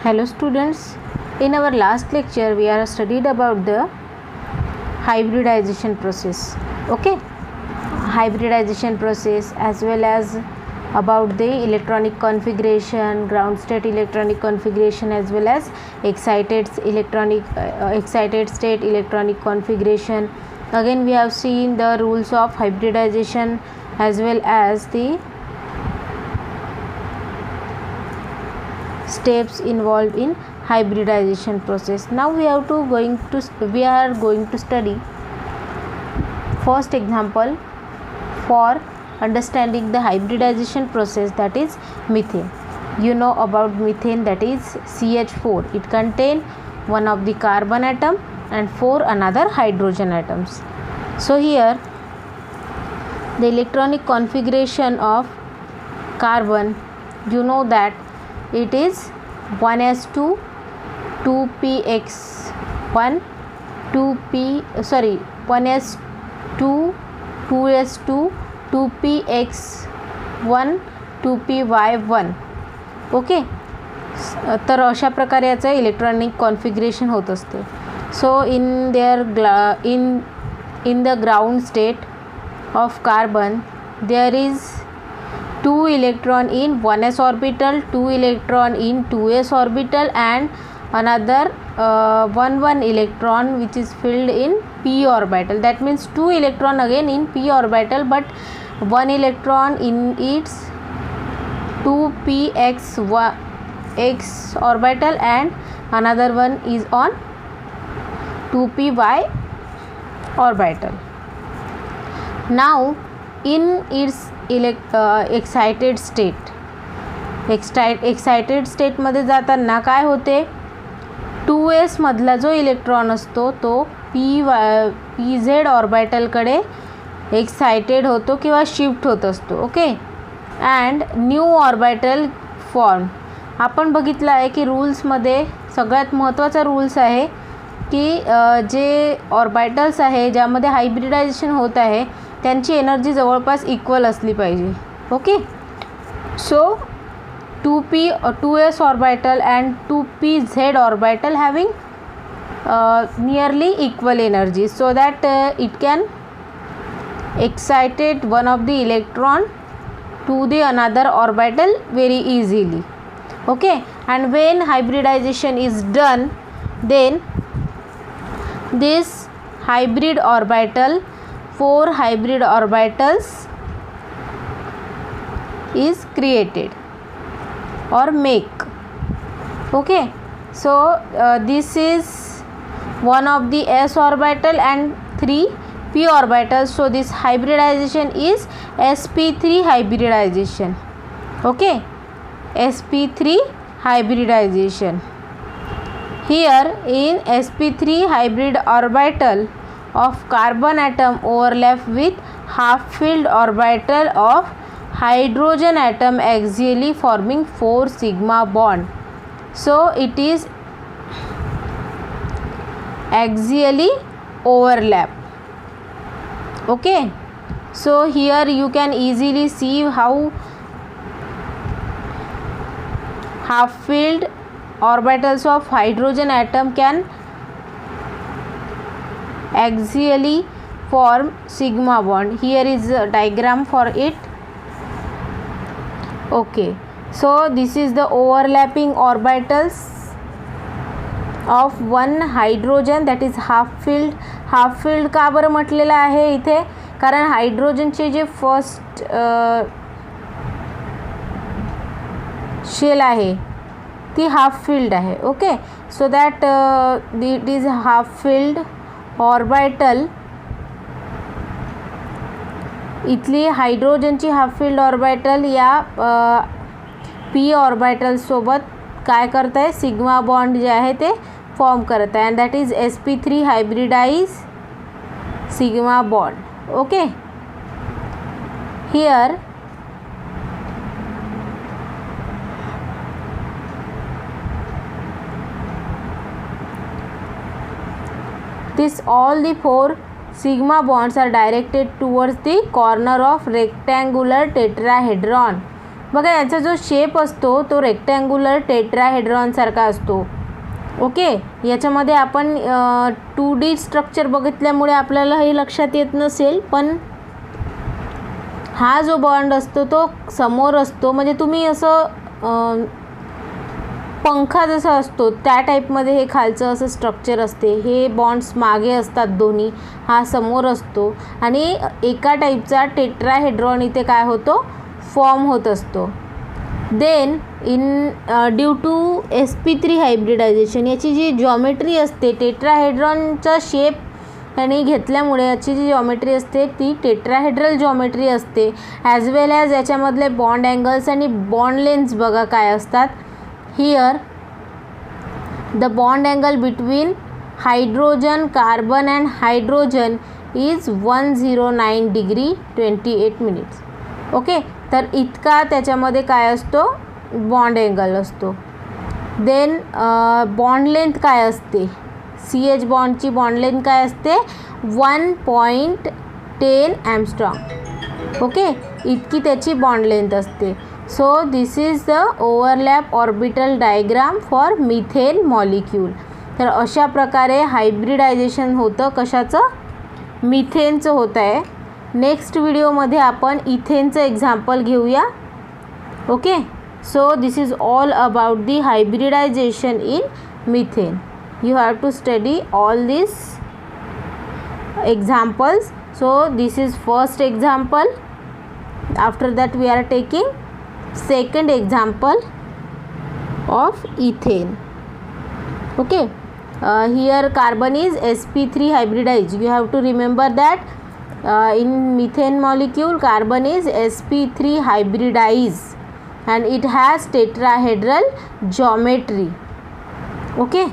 Hello students, in our last lecture we are studied about the hybridization process. Okay, hybridization process as well as about the electronic configuration, ground state electronic configuration as well as excited state electronic configuration. Again we have seen the rules of hybridization as well as the steps involved in hybridization process. Now we are going to study first example for understanding the hybridization process, that is methane. You know about methane, that is CH4. It contains one of the carbon atom and 4 another hydrogen atoms. So here the electronic configuration of carbon, you know that it is 1s2 2px1 1s2 2s2 2px1 2py1. Okay, तर अशा प्रकारे याचं electronic configuration होत असते. So in the ground state of carbon there is 2 electron in 1s orbital, 2 electron in 2s orbital and another 1 electron which is filled in p orbital. That means 2 electron again in p orbital, but 1 electron in its 2px orbital and another one is on 2py orbital. Now in its excited state मध्ये जाताना काय होते, 2s मधला जो electron असतो तो pz ऑर्बिटलकडे excited होतो किंवा शिफ्ट होत असतो. Okay, and new orbital form. आपण बघितलं आहे की रूल्समध्ये सगळ्यात महत्त्वाचा रूल्स आहे की जे ऑर्बिटल्स आहे ज्यामध्ये हायब्रिडायझेशन होत आहे त्यांची एनर्जी जवळपास इक्वल असली पाहिजे. Okay, so 2s orbital and 2pz orbital having nearly equal energy, so that it can excited one of the electron to the another orbital very easily. Okay, and when hybridization is done, then this hybrid orbital, 4 hybrid orbitals is created or make. Okay, so this is one of the s orbital and 3 p orbitals. So this hybridization is sp3 hybridization. Okay, sp3 hybridization. Here in sp3 hybrid orbital of carbon atom overlap with half filled orbital of hydrogen atom axially forming 4 sigma bond. So it is axially overlap. Okay, so here you can easily see how half filled orbitals of hydrogen atom can axially form sigma bond. Here is a diagram for it. Okay, so this is the overlapping orbitals of one hydrogen, that is half filled. Half filled का बरं म्हटलेलं आहे इथे, कारण हायड्रोजनचे जे first shell आहे ती half filled आहे. Okay, so that it is half filled orbital. इथली हायड्रोजनची हाफ फिल्ड ऑर्बिटल या पी ऑर्बिटल सोबत काय करत आहे, सिग्मा बॉन्ड जे आहे ते फॉर्म करत आहे, and that is sp3 hybridize sigma bond. Okay, here this all the 4 sigma bonds are directed towards the corner of rectangular tetrahedron बघा याचा जो शेप असतो तो रेक्टँग्युलर टेट्राहेड्रॉनसारखा असतो. ओके, याच्यामध्ये आपण 2D स्ट्रक्चर बघितल्यामुळे आपल्याला हे लक्षात येत नसेल, पण हा जो बॉन्ड असतो तो समोर असतो. म्हणजे तुम्ही असं पंखा जसा असतो त्या टाईपमध्ये हे खालचं असं स्ट्रक्चर असते. हे बॉन्ड्स मागे असतात दोन्ही, हा समोर असतो आणि एका टाईपचा टेट्राहेड्रॉन इथे काय होतो, फॉर्म होत असतो. Then in due to sp3 hybridization, याची जी जॉमेट्री असते, टेट्राहेड्रॉनचा शेप याने घेतल्यामुळे याची जी जॉमेट्री असते ती टेट्राहेड्रल जॉमेट्री असते. ॲज वेल ॲज याच्यामधले बॉन्ड अँगल्स आणि बॉन्ड लेन्थ्स बघा काय असतात. Here the bond angle between hydrogen, carbon and hydrogen is 109 degree 28 minutes. Okay, तर इतका त्याच्यामध्ये काय असतो, बॉन्ड अँगल असतो. देन बॉन्ड लेंथ काय असते, CH बॉन्डची बॉन्ड लेंथ काय असते, 1.10 एंगस्ट्रॉम. ओके, इतकी त्याची बॉन्ड लेंथ असते. सो this is the overlap orbital diagram for methane molecule. तर अशा प्रकारे हायब्रिडायझेशन होतं. कशाचं, मिथेनचं होत आहे. नेक्स्ट व्हिडिओमध्ये आपण इथेनचं एक्झाम्पल घेऊया. Okay, so this is all about the hybridization in methane. You have to study all this examples. So this is first example. After that we are taking second example of ethane. Okay, here carbon is sp3 hybridized. You have to remember that in methane molecule carbon is sp3 hybridized and it has tetrahedral geometry. Okay.